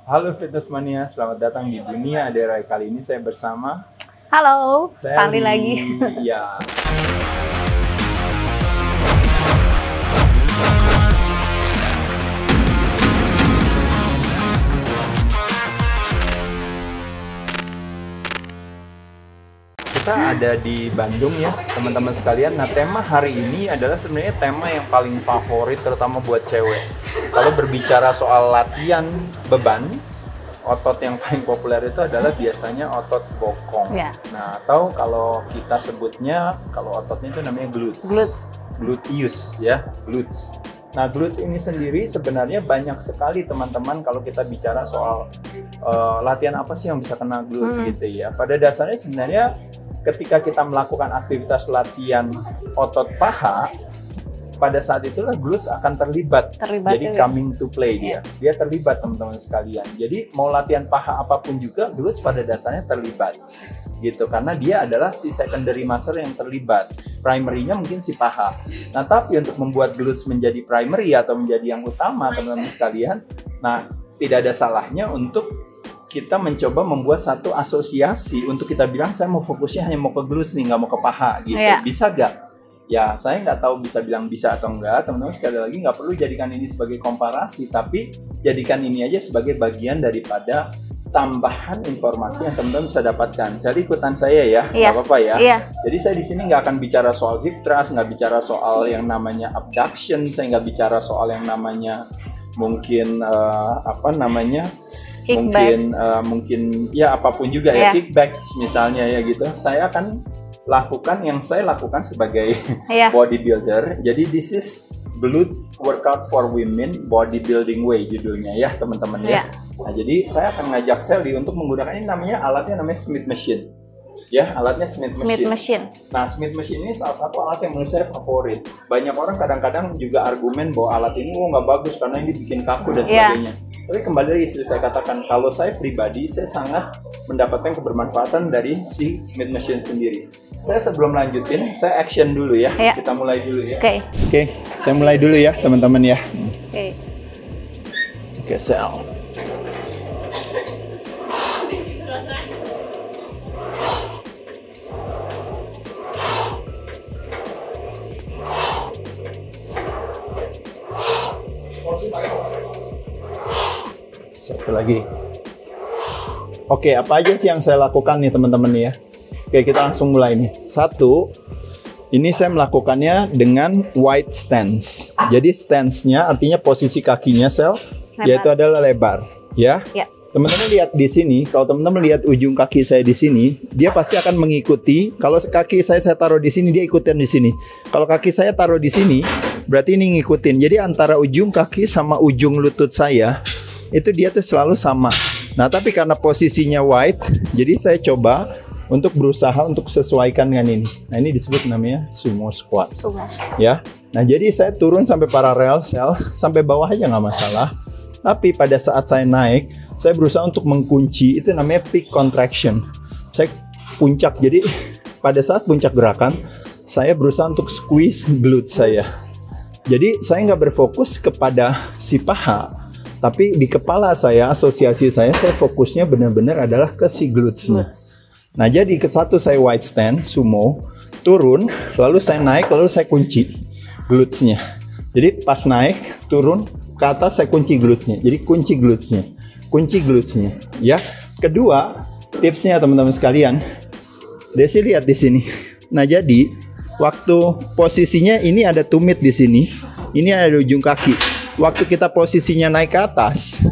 Halo Fitness Mania, selamat datang di Dunia Aderai. Kali ini saya bersama Halo, Sally. Sally lagi. Ya. Kita ada di Bandung ya, teman-teman sekalian. Nah, tema hari ini adalah sebenarnya tema yang paling favorit, terutama buat cewek. Kalau berbicara soal latihan beban, otot yang paling populer itu adalah biasanya otot bokong. Ya. Nah, atau kalau kita sebutnya, kalau ototnya itu namanya glutes. Gluteus ya, glutes. Nah, glutes ini sendiri sebenarnya banyak sekali teman-teman kalau kita bicara soal latihan apa sih yang bisa kena glutes gitu ya. Pada dasarnya sebenarnya ketika kita melakukan aktivitas latihan otot paha, pada saat itulah glutes akan terlibat. Jadi coming to play dia terlibat teman-teman sekalian. Jadi mau latihan paha apapun juga glutes pada dasarnya terlibat gitu, karena dia adalah si secondary muscle yang terlibat. Primary-nya mungkin si paha. Nah, tapi untuk membuat glutes menjadi primary atau menjadi yang utama teman-teman sekalian, nah tidak ada salahnya untuk kita mencoba membuat satu asosiasi untuk kita bilang saya mau fokusnya hanya mau ke glutes nih, nggak mau ke paha gitu. Bisa gak? Ya, saya nggak tahu bisa bilang bisa atau enggak, teman-teman. Sekali lagi nggak perlu jadikan ini sebagai komparasi, tapi jadikan ini aja sebagai bagian daripada tambahan informasi yang teman-teman bisa dapatkan. Saya ikutan saya ya, nggak apa-apa ya. Jadi saya di sini nggak akan bicara soal hip thrust, nggak bicara soal yang namanya abduction, saya nggak bicara soal yang namanya mungkin mungkin ya apapun juga ya, kickback misalnya ya gitu. Saya akan lakukan yang saya lakukan sebagai bodybuilder. Jadi this is glute workout for women bodybuilding way judulnya ya teman-teman ya. Nah, jadi saya akan ngajak Sally untuk menggunakan ini, alatnya namanya Smith Machine. Ya, alatnya Smith Machine. Nah, Smith Machine ini salah satu alat yang menurut saya favorit. Banyak orang kadang-kadang juga argumen bahwa alat ini nggak bagus karena ini bikin kaku dan sebagainya. Tapi kembali lagi saya katakan, kalau saya pribadi, saya sangat mendapatkan kebermanfaatan dari si Smith Machine sendiri. Saya sebelum lanjutin, saya action dulu ya. Kita mulai dulu ya. Oke, saya mulai dulu ya teman-teman ya. Oke, Sel. Satu lagi. Oke, apa aja sih yang saya lakukan nih teman-teman ya? Oke, kita langsung mulai nih. Satu, ini saya melakukannya dengan wide stance. Jadi stance-nya artinya posisi kakinya yaitu adalah lebar, ya. Teman-teman lihat di sini, kalau teman-teman lihat ujung kaki saya di sini, dia pasti akan mengikuti. Kalau kaki saya taruh di sini, dia ikutin di sini. Kalau kaki saya taruh di sini, berarti ini ngikutin. Jadi antara ujung kaki sama ujung lutut saya itu dia tuh selalu sama. Nah, tapi karena posisinya wide, jadi saya coba untuk berusaha untuk sesuaikan dengan ini. Nah, ini disebut namanya sumo squat. Ya. Nah, jadi saya turun sampai paralel sampai bawah aja nggak masalah. Tapi pada saat saya naik, saya berusaha untuk mengkunci, itu namanya peak contraction. Saya puncak. Jadi pada saat puncak gerakan, saya berusaha untuk squeeze glute saya. Jadi saya nggak berfokus kepada si paha, tapi di kepala saya, asosiasi saya fokusnya benar-benar adalah ke si glutes-nya. Nah, jadi ke satu saya wide stand, sumo, turun, lalu saya naik, lalu saya kunci glutes-nya. Jadi pas naik, turun, ke atas saya kunci glutes-nya. Jadi kunci glutes-nya, ya. Kedua, tipsnya teman-teman sekalian, Desi lihat di sini. Nah, jadi waktu posisinya ini ada tumit di sini, ini ada ujung kaki. Waktu kita posisinya naik ke atas,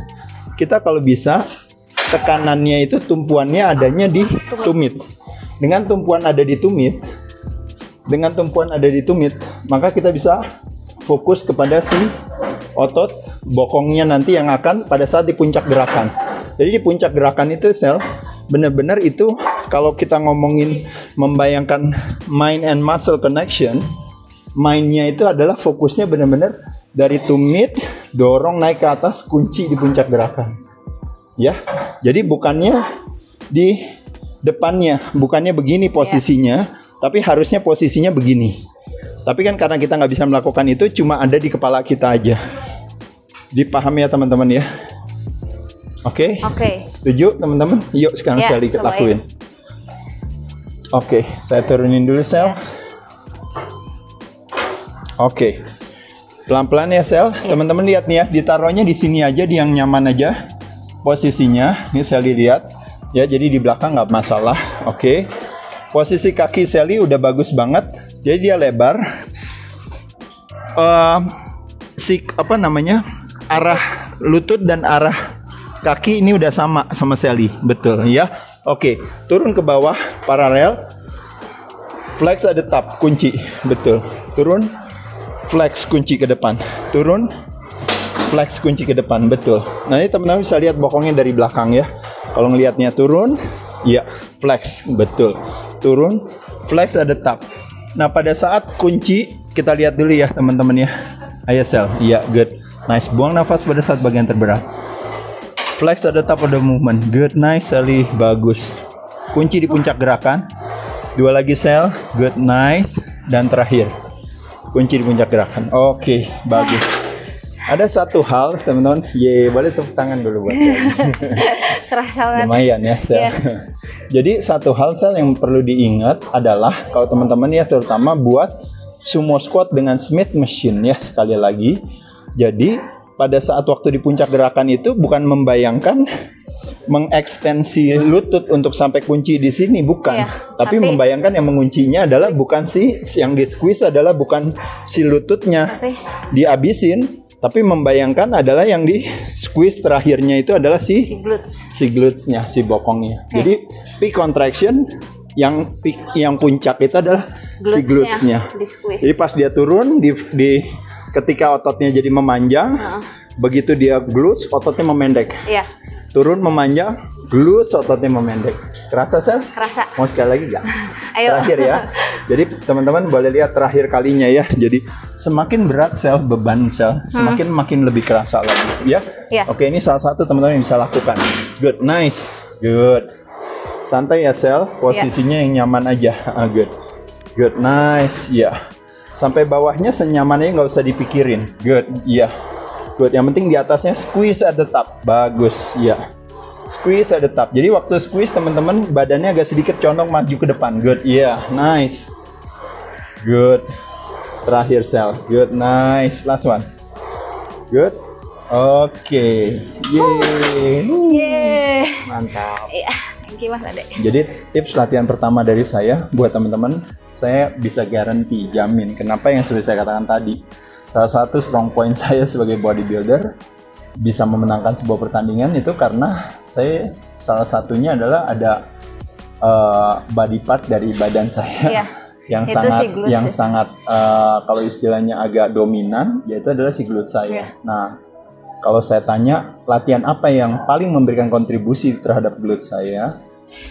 kita kalau bisa tekanannya itu tumpuannya adanya di tumit. Dengan tumpuan ada di tumit, maka kita bisa fokus kepada si otot bokongnya nanti yang akan pada saat di puncak gerakan. Jadi di puncak gerakan itu benar-benar itu kalau kita ngomongin membayangkan mind and muscle connection, mindnya itu adalah fokusnya benar-benar dari tumit, dorong naik ke atas, kunci di puncak gerakan. Ya, jadi bukannya di depannya, bukannya begini posisinya, tapi harusnya posisinya begini. Tapi kan karena kita nggak bisa melakukan itu, cuma ada di kepala kita aja. Dipahami ya teman-teman ya. Oke? Oke. Setuju teman-teman? Yuk sekarang Ya, Sally cobain. lakuin. Oke, saya turunin dulu Sel. Oke. Pelan-pelan ya Sel. Teman-teman lihat nih ya, ditaruhnya di sini aja, di yang nyaman aja posisinya. Ini Sally lihat. Ya, jadi di belakang nggak masalah. Oke. Posisi kaki Sally udah bagus banget. Jadi dia lebar. Arah lutut dan arah kaki ini udah sama Sally, betul ya. Oke, turun ke bawah paralel, flex at the top, kunci, betul. Turun, flex kunci ke depan, turun, flex kunci ke depan, betul. Nah ini teman-teman bisa lihat bokongnya dari belakang ya. Kalau ngelihatnya turun, ya flex, betul. Turun, flex at the top. Nah pada saat kunci kita lihat dulu ya teman-teman ya. Ayo Sel, iya good. Nice, buang nafas pada saat bagian terberat. Flex at the top of the movement. Good, nice Sally, bagus. Kunci di puncak gerakan. Dua lagi Sel, good, nice. Dan terakhir, kunci di puncak gerakan. Oke, bagus. Ada satu hal teman-teman, boleh tepuk tangan dulu buat Sel. Terasa banget. Lumayan ya Sel. Jadi satu hal Sel yang perlu diingat adalah kalau teman-teman ya terutama buat sumo squat dengan Smith machine ya sekali lagi. Jadi pada saat waktu di puncak gerakan itu bukan membayangkan mengekstensi lutut untuk sampai kunci di sini, bukan. Tapi membayangkan yang menguncinya adalah bukan yang di squeeze adalah bukan si lututnya dihabisin, tapi membayangkan adalah yang di squeeze terakhirnya itu adalah si glutes-nya, si bokongnya. Jadi peak contraction yang puncak itu adalah si glutes-nya. Jadi pas dia turun ketika ototnya jadi memanjang, begitu dia glutes, ototnya memendek. Turun memanjang, glutes, ototnya memendek. Kerasa Sel? Kerasa. Mau sekali lagi nggak? Ayo. Terakhir ya. Jadi teman-teman boleh lihat terakhir kalinya ya. Jadi semakin berat Sel, beban Sel, makin lebih kerasa lagi. Ya? Oke, ini salah satu teman-teman yang bisa lakukan. Good, nice, good. Santai ya Sel, posisinya yang nyaman aja. Good, nice, ya. Sampai bawahnya senyamannya nggak usah dipikirin. Good, iya. Good, yang penting di atasnya squeeze at the top. Bagus, iya. Squeeze at the top. Jadi waktu squeeze teman-teman badannya agak sedikit condong maju ke depan. Good, iya. Nice. Good. Terakhir Sel. Good, nice. Last one. Good. Oke. Yeay. Mantap. Mas Ade. Jadi tips latihan pertama dari saya buat teman-teman, saya bisa guarantee, jamin. Kenapa yang sudah saya katakan tadi? Salah satu strong point saya sebagai bodybuilder bisa memenangkan sebuah pertandingan itu karena saya salah satunya adalah ada body part dari badan saya yang sangat kalau istilahnya agak dominan, yaitu adalah si glutes saya. Nah, kalau saya tanya latihan apa yang paling memberikan kontribusi terhadap glutes saya,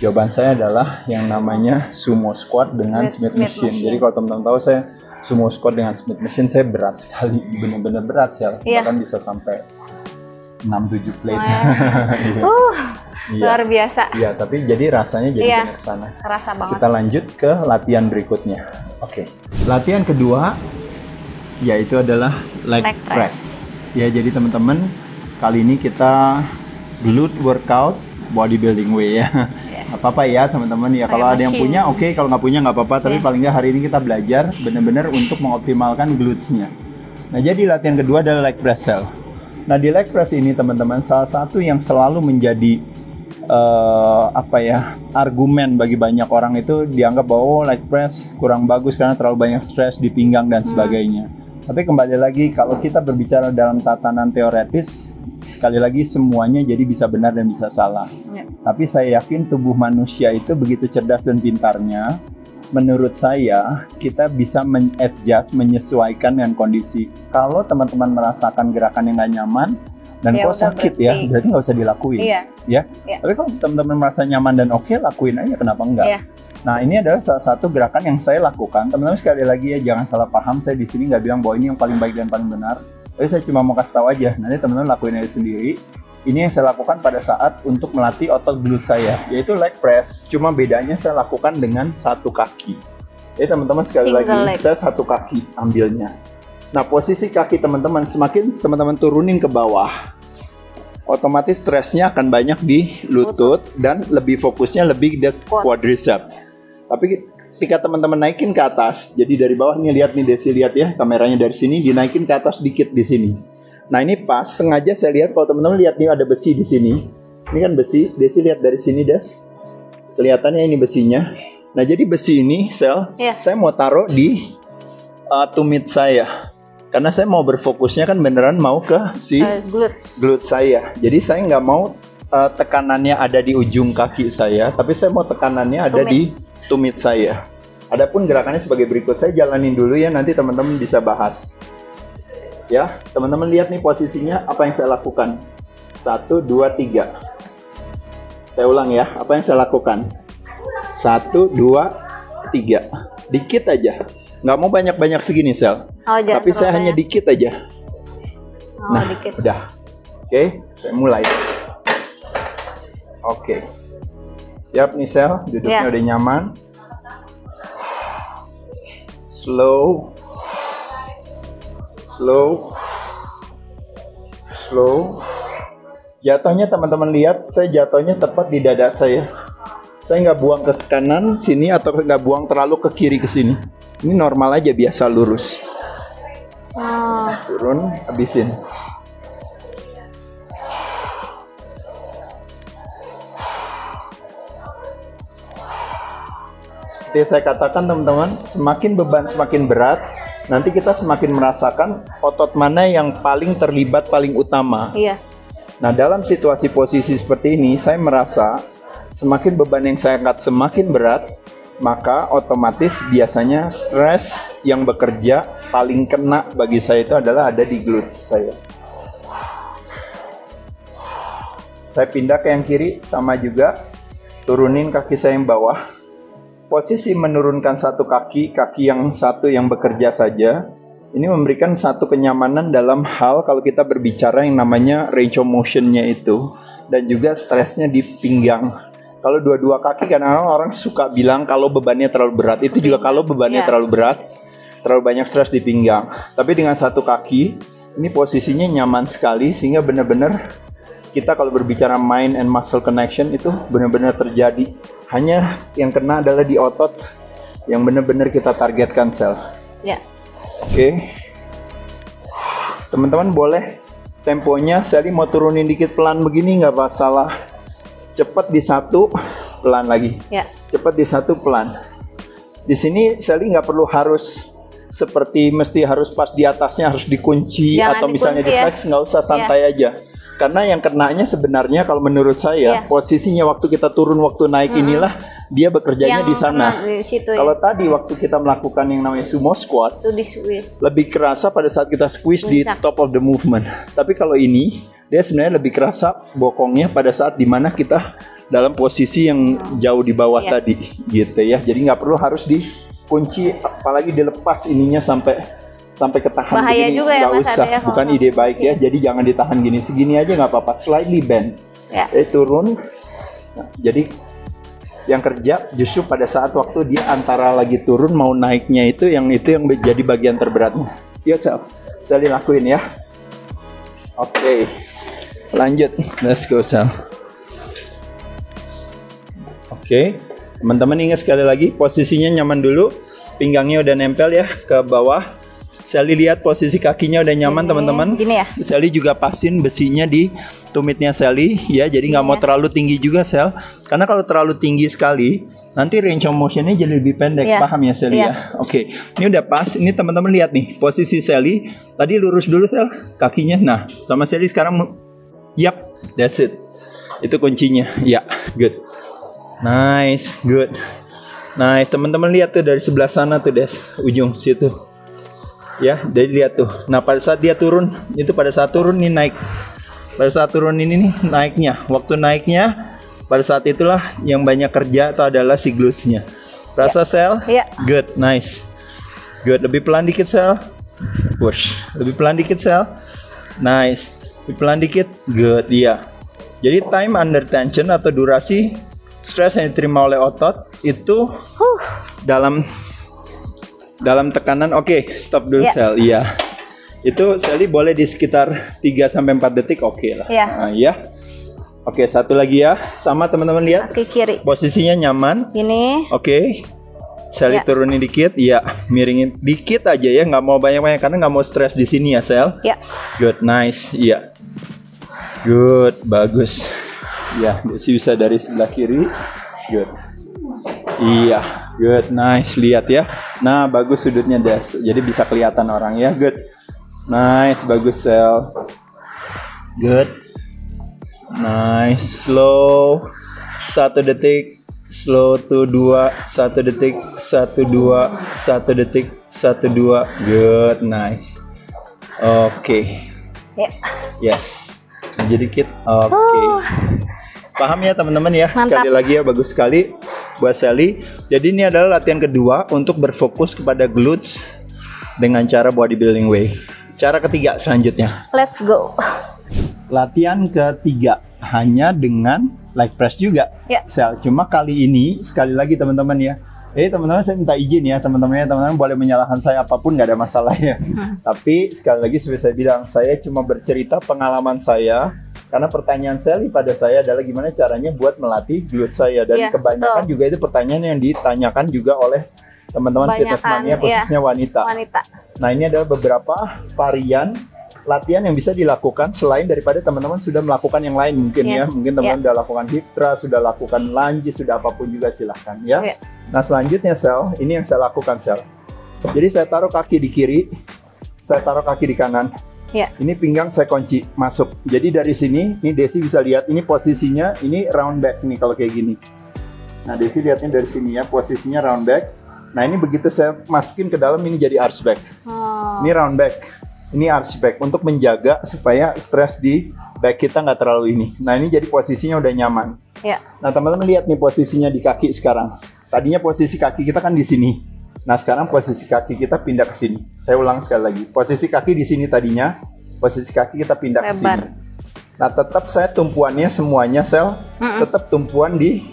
jawaban saya adalah yang namanya sumo squat dengan Smith machine. Jadi kalau teman-teman tahu saya sumo squat dengan Smith machine, saya berat sekali, benar-benar berat Sel. Bahkan bisa sampai 6-7 plate. Luar biasa. Iya, tapi jadi rasanya jadi banyak sana. Kerasa banget. Kita lanjut ke latihan berikutnya. Oke. Latihan kedua yaitu adalah leg press. Ya, jadi teman-teman, kali ini kita glute workout bodybuilding way ya. Apa-apa ya teman-teman ya. Kalau ada yang punya oke, kalau nggak punya nggak apa-apa. Tapi paling nggak hari ini kita belajar benar-benar untuk mengoptimalkan glutes-nya. Nah, jadi latihan kedua adalah leg press Sel. Nah, di leg press ini teman-teman, salah satu yang selalu menjadi argumen bagi banyak orang itu dianggap bahwa leg press kurang bagus karena terlalu banyak stres di pinggang dan sebagainya. Tapi kembali lagi, kalau kita berbicara dalam tatanan teoretis, sekali lagi semuanya jadi bisa benar dan bisa salah. Tapi saya yakin tubuh manusia itu begitu cerdas dan pintarnya. Menurut saya, kita bisa men-adjust, menyesuaikan dengan kondisi. Kalau teman-teman merasakan gerakan yang nggak nyaman, dan kok sakit berarti nggak usah dilakuin. Tapi kalau teman-teman merasa nyaman dan oke, lakuin aja, kenapa enggak? Nah, ini adalah salah satu gerakan yang saya lakukan. Teman-teman sekali lagi ya, jangan salah paham. Saya di sini nggak bilang bahwa ini yang paling baik dan paling benar. Tapi saya cuma mau kasih tahu aja. Nanti teman-teman lakuin aja sendiri. Ini yang saya lakukan pada saat untuk melatih otot glute saya, yaitu leg press. Cuma bedanya saya lakukan dengan satu kaki. Jadi teman-teman sekali lagi, saya satu kaki ambilnya. Nah, posisi kaki teman-teman, semakin teman-teman turunin ke bawah, otomatis stresnya akan banyak di lutut dan lebih fokusnya lebih di quadricep. Tapi ketika teman-teman naikin ke atas, jadi dari bawah nih, lihat nih Desi, lihat ya kameranya dari sini dinaikin ke atas dikit di sini. Nah ini pas, sengaja saya lihat kalau teman-teman lihat nih ada besi di sini. Ini kan besi, Desi lihat dari sini Des. Kelihatannya ini besinya. Nah jadi besi ini saya mau taruh di tumit saya. Karena saya mau berfokusnya kan beneran mau ke si glute saya. Jadi saya nggak mau tekanannya ada di ujung kaki saya, tapi saya mau tekanannya ada di tumit saya. Adapun gerakannya sebagai berikut, saya jalanin dulu ya, nanti teman-teman bisa bahas. Ya, teman-teman lihat nih posisinya apa yang saya lakukan. 1, 2, 3. Saya ulang ya, apa yang saya lakukan. 1, 2, 3. Dikit aja. Nggak mau banyak-banyak segini, Sel. Tapi saya hanya dikit aja. Nah, dikit. Udah. Oke, saya mulai. Oke. Siap nih, Sel. Duduknya udah nyaman. Slow. Jatuhnya teman-teman lihat, saya jatuhnya tepat di dada saya. Saya nggak buang ke kanan sini atau nggak buang terlalu ke kiri ke sini. Ini normal aja, biasa lurus. Turun, habisin. Seperti saya katakan teman-teman, semakin beban semakin berat, nanti kita semakin merasakan otot mana yang paling terlibat, paling utama. Iya. Nah dalam situasi posisi seperti ini, saya merasa semakin beban yang saya angkat semakin berat, maka otomatis biasanya stres yang bekerja paling kena bagi saya itu adalah ada di glutes saya. Saya pindah ke yang kiri, sama juga turunin kaki saya yang bawah. Posisi menurunkan satu kaki yang satu yang bekerja saja, ini memberikan satu kenyamanan dalam hal kalau kita berbicara yang namanya range of motion-nya itu, dan juga stresnya di pinggang. Kalau dua-dua kaki kadang-kadang orang suka bilang kalau bebannya terlalu berat. Itu juga kalau bebannya terlalu berat, terlalu banyak stres di pinggang. Tapi dengan satu kaki, ini posisinya nyaman sekali sehingga benar-benar kita kalau berbicara mind and muscle connection itu benar-benar terjadi. Hanya yang kena adalah di otot yang benar-benar kita targetkan, Sel. Ya. Oke. Teman-teman boleh temponya, Sally mau turunin dikit pelan begini nggak masalah. Cepat di satu, pelan lagi. Ya. Cepat di satu, pelan. Di sini Sally nggak perlu harus seperti mesti harus pas di atasnya harus dikunci. Jangan atau misalnya di flex, nggak usah, santai aja. Karena yang kenanya sebenarnya kalau menurut saya posisinya waktu kita turun, waktu naik inilah dia bekerjanya di sana. Kalau tadi waktu kita melakukan yang namanya sumo squat, lebih kerasa pada saat kita squeeze di top of the movement. Tapi kalau ini dia sebenarnya lebih kerasa bokongnya pada saat dimana kita dalam posisi yang jauh di bawah tadi, gitu ya. Jadi nggak perlu harus dikunci, apalagi dilepas ininya sampai ketahan. Bahaya begini, juga ya Mas, usah. Ya, bukan ide baik ya. Jadi jangan ditahan gini, segini aja nggak apa-apa, slightly bend. Turun. Nah, jadi yang kerja justru pada saat waktu dia antara lagi turun mau naiknya itu yang jadi bagian terberatnya. Ya Sel lakuin ya. Oke. Lanjut, let's go Sel. Oke, teman-teman ingat sekali lagi posisinya nyaman dulu, pinggangnya udah nempel ya ke bawah. Sally lihat posisi kakinya udah nyaman teman-teman. Ya? Sally juga pasin besinya di tumitnya Sally ya, jadi nggak mau terlalu tinggi juga Sel, karena kalau terlalu tinggi sekali nanti range of motionnya jadi lebih pendek. Paham ya Sally ya? Oke, ini udah pas. Ini teman-teman lihat nih posisi Sally tadi lurus dulu Sel kakinya. Nah sama Sally sekarang yap, that's it. Itu kuncinya. Ya, good. Nice, good. Nice, teman-teman lihat tuh dari sebelah sana tuh Des, ujung situ. Ya, jadi lihat tuh. Nah, pada saat dia turun, itu pada saat turun nih naik. Pada saat turun ini nih naiknya. Waktu naiknya pada saat itulah yang banyak kerja itu adalah si glutes-nya. Rasa Sel? Good, nice. Good, lebih pelan dikit Sel. Push. Lebih pelan dikit Sel. Nice. Lebih pelan dikit. Good, iya. Jadi time under tension atau durasi stres yang diterima oleh otot itu dalam tekanan. Oke, stop dulu Sel. Iya. Itu Sally boleh di sekitar 3-4 detik oke lah. Iya. Nah, ya. Oke, satu lagi ya. Sama teman-teman lihat. Kaki kiri. Posisinya nyaman. Gini. Oke. Sally Ya. turunin dikit. Iya, miringin dikit aja ya, nggak mau banyak-banyak karena nggak mau stres di sini ya, Sel. Ya. Good, nice. Iya. Good, bagus. Ya, Desi bisa dari sebelah kiri. Good. Iya, good, nice. Lihat ya. Nah, bagus sudutnya Des. Jadi bisa kelihatan orang ya. Good. Nice, bagus Sel. Good. Nice, slow. 1 detik. Slow to 2. 1 detik. 1 2. 1 detik. 1 2. Good, nice. Oke. Ya. Yes. Jadi dikit. Oke. Paham ya teman-teman ya. Mantap. Sekali lagi ya, bagus sekali buat Sally. Jadi ini adalah latihan kedua untuk berfokus kepada glutes dengan cara bodybuilding way. Cara ketiga selanjutnya. Let's go. Latihan ketiga hanya dengan leg press juga. Ya. Sel. Cuma kali ini sekali lagi teman-teman ya. Teman-teman saya minta izin ya teman-teman boleh menyalahkan saya apapun, nggak ada masalah ya. Tapi sekali lagi seperti saya bilang, saya cuma bercerita pengalaman saya karena pertanyaan Sally pada saya adalah gimana caranya buat melatih glute saya, dan Iya, kebanyakan betul. juga itu pertanyaan yang ditanyakan juga oleh teman-teman fitness mania khususnya wanita. Nah, ini adalah beberapa varian latihan yang bisa dilakukan selain daripada teman-teman sudah melakukan yang lain mungkin ya. Yes. Mungkin teman-teman sudah lakukan hip thrust, sudah lakukan lunges, sudah apapun juga silahkan ya. Yeah. Nah, selanjutnya Sel, ini yang saya lakukan Sel. Jadi saya taruh kaki di kiri, saya taruh kaki di kanan. Yeah. Ini pinggang saya kunci masuk. Jadi dari sini, ini Desi bisa lihat ini posisinya, ini round back nih kalau kayak gini. Nah, Desi lihatnya dari sini ya, posisinya round back. Nah, ini begitu saya masukin ke dalam ini jadi arch back. Oh. Ini round back. Ini arch back untuk menjaga supaya stres di back kita nggak terlalu ini. Nah, ini jadi posisinya udah nyaman. Ya. Nah, teman-teman lihat nih posisinya di kaki sekarang. Tadinya posisi kaki kita kan di sini. Nah, sekarang posisi kaki kita pindah ke sini. Saya ulang sekali lagi. Posisi kaki di sini tadinya, posisi kaki kita pindah ke sini. Lebar. Nah, tetap saya tumpuannya semuanya Sel, tetap tumpuan di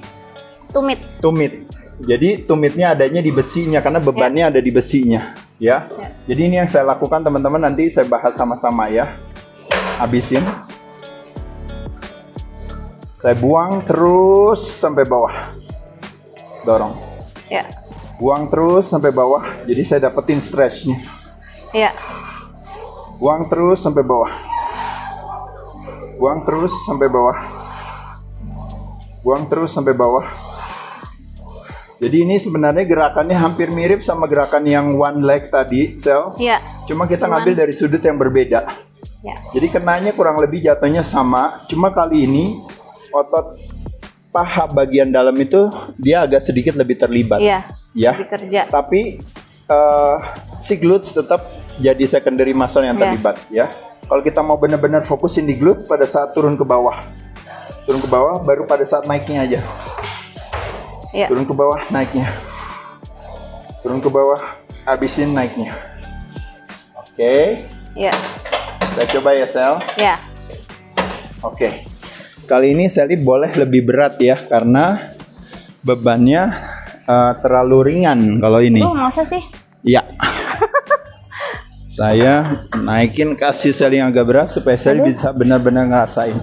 Tumit. tumit. Jadi tumitnya adanya di besinya karena bebannya ada di besinya, ya. Jadi ini yang saya lakukan teman-teman, nanti saya bahas sama-sama ya. Habisin. Saya buang terus sampai bawah. Dorong. Ya. Buang terus sampai bawah. Jadi saya dapetin stretchnya. Ya. Buang terus sampai bawah. Buang terus sampai bawah. Buang terus sampai bawah. Jadi ini sebenarnya gerakannya hampir mirip sama gerakan yang one leg tadi, Sel. Ya. Cuma kita ngambil dari sudut yang berbeda. Ya. Jadi kenanya kurang lebih jatuhnya sama. Cuma kali ini otot paha bagian dalam itu dia agak sedikit lebih terlibat. Iya. Ya. Lebih kerja. Tapi si glutes tetap jadi secondary muscle yang terlibat ya. Kalau kita mau benar-benar fokusin di glute pada saat turun ke bawah. Turun ke bawah baru pada saat naiknya aja. Ya. Turun ke bawah, naiknya. Turun ke bawah, habisin naiknya. Oke. Ya. Kita coba ya, Sel. Ya. Oke. Kali ini Sally boleh lebih berat ya, karena bebannya terlalu ringan kalau ini. Masa sih? Iya. Saya naikin kasih Sally yang agak berat supaya Sally bisa benar-benar ngerasain.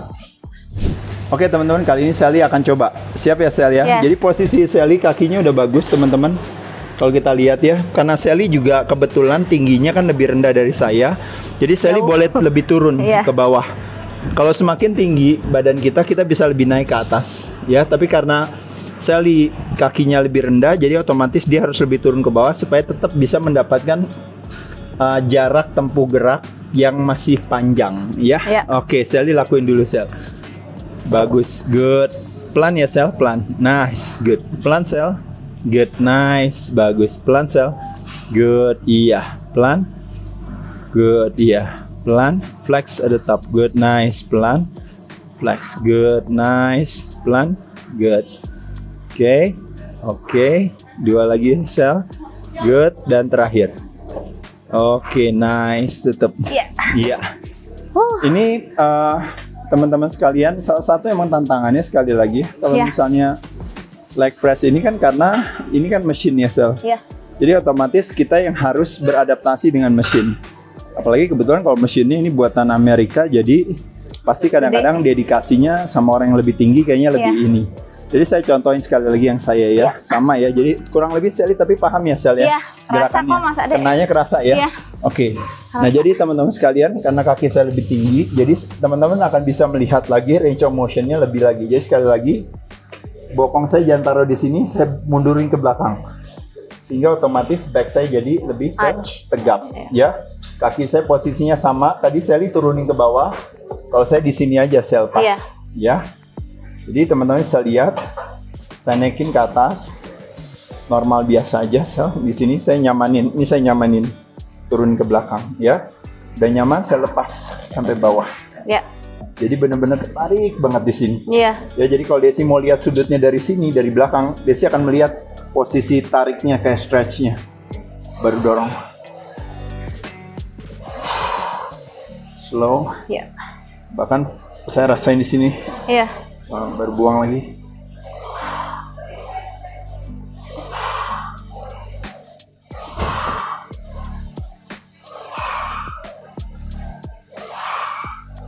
Oke teman-teman, kali ini Sally akan coba. Siap ya Sally ya? Yes. Jadi posisi Sally kakinya udah bagus teman-teman. Kalau kita lihat ya, karena Sally juga kebetulan tingginya kan lebih rendah dari saya. Jadi Sally boleh lebih turun ke bawah. Kalau semakin tinggi badan kita bisa lebih naik ke atas. Ya, tapi karena Sally kakinya lebih rendah, jadi otomatis dia harus lebih turun ke bawah supaya tetap bisa mendapatkan jarak tempuh gerak yang masih panjang. Ya. Oke, Sally lakuin dulu Sel. Bagus, good. Pelan ya Sel, pelan. Nice, good. Pelan Sel. Good, nice, bagus. Pelan Sel. Good, iya. Pelan. Good, iya. Pelan. Flex at the top. Good, nice. Pelan. Flex. Good, nice. Pelan. Good. Oke. Oke. Dua lagi Sel. Good, dan terakhir. Oke, nice. Tetap. Iya. Ini teman-teman sekalian, salah satu emang tantangannya sekali lagi kalau misalnya leg press ini kan karena ini kan mesin ya Sel. Jadi otomatis kita yang harus beradaptasi dengan mesin. Apalagi kebetulan kalau mesinnya ini buatan Amerika, jadi pasti kadang-kadang dedikasinya sama orang yang lebih tinggi kayaknya lebih ini. Jadi saya contohin sekali lagi yang saya ya, sama ya. Jadi kurang lebih Sally tapi paham ya Sel ya, gerakannya. Kok, Mas Ade. Kenanya kerasa ya. Iya. Oke. Nah jadi teman-teman sekalian, karena kaki saya lebih tinggi, jadi teman-teman akan bisa melihat lagi range of motionnya lebih lagi. Jadi sekali lagi, bokong saya jangan taruh di sini, saya mundurin ke belakang, sehingga otomatis back saya jadi lebih tegap. Ya, kaki saya posisinya sama. Tadi Sally turunin ke bawah, kalau saya di sini aja Sel pas. Ya. Jadi teman-teman bisa lihat, saya naikin ke atas, normal biasa aja Sel. Di sini saya nyamanin, ini saya nyamanin, turun ke belakang, ya. Udah nyaman, saya lepas sampai bawah. Ya. Jadi benar-benar tarik banget di sini. Iya. Ya jadi kalau Desi mau lihat sudutnya dari sini, dari belakang, Desi akan melihat posisi tariknya kayak stretchnya. Baru dorong. Slow. Iya. Bahkan saya rasain di sini. Iya. Baru buang lagi.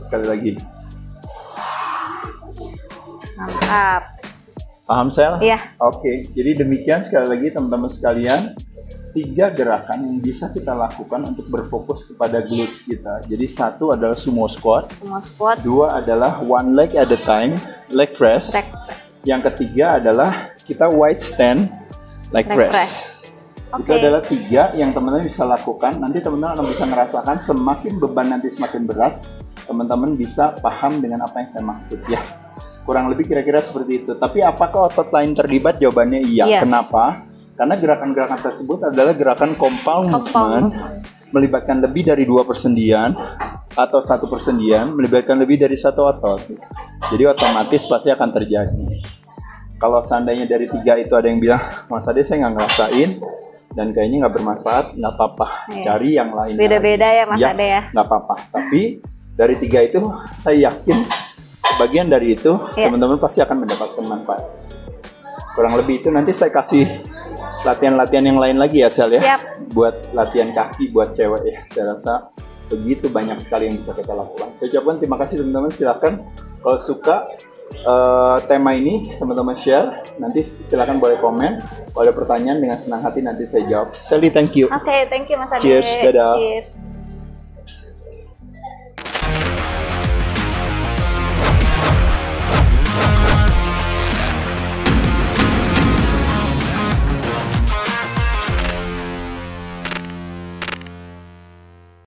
Sekali lagi. Mantap. Paham Sel? Iya. Oke, jadi demikian sekali lagi teman-teman sekalian, 3 gerakan yang bisa kita lakukan untuk berfokus kepada glutes kita. Jadi 1 adalah sumo squat, Sumo squat, 2 adalah one leg at a time, leg press. leg press. Yang ketiga adalah kita wide stand leg press. Itu adalah 3 yang teman-teman bisa lakukan. Nanti teman-teman akan bisa merasakan semakin beban nanti semakin berat, teman-teman bisa paham dengan apa yang saya maksud ya. Kurang lebih kira-kira seperti itu. Tapi apakah otot lain terlibat? Jawabannya iya. Kenapa? Karena gerakan-gerakan tersebut adalah gerakan compound movement, melibatkan lebih dari 2 persendian atau 1 persendian, melibatkan lebih dari 1 otot. Jadi otomatis pasti akan terjadi. Kalau seandainya dari 3 itu ada yang bilang, Mas Ade saya nggak ngerasain dan kayaknya nggak bermanfaat, nggak apa-apa. Cari yang lain. Beda-beda ya Mas Ade ya. Nggak apa-apa. Tapi dari 3 itu saya yakin sebagian dari itu teman-teman pasti akan mendapatkan manfaat. Kurang lebih itu nanti saya kasih latihan-latihan yang lain lagi ya Sel ya. Siap. Buat latihan kaki buat cewek ya. Saya rasa begitu banyak sekali yang bisa kita lakukan. Saya ucapkan terima kasih teman-teman. Silakan kalau suka tema ini teman-teman share. Nanti silakan boleh komen. Kalau ada pertanyaan dengan senang hati nanti saya jawab. Sally, thank you. Oke, thank you Mas Ade. Cheers, dadah. Cheers.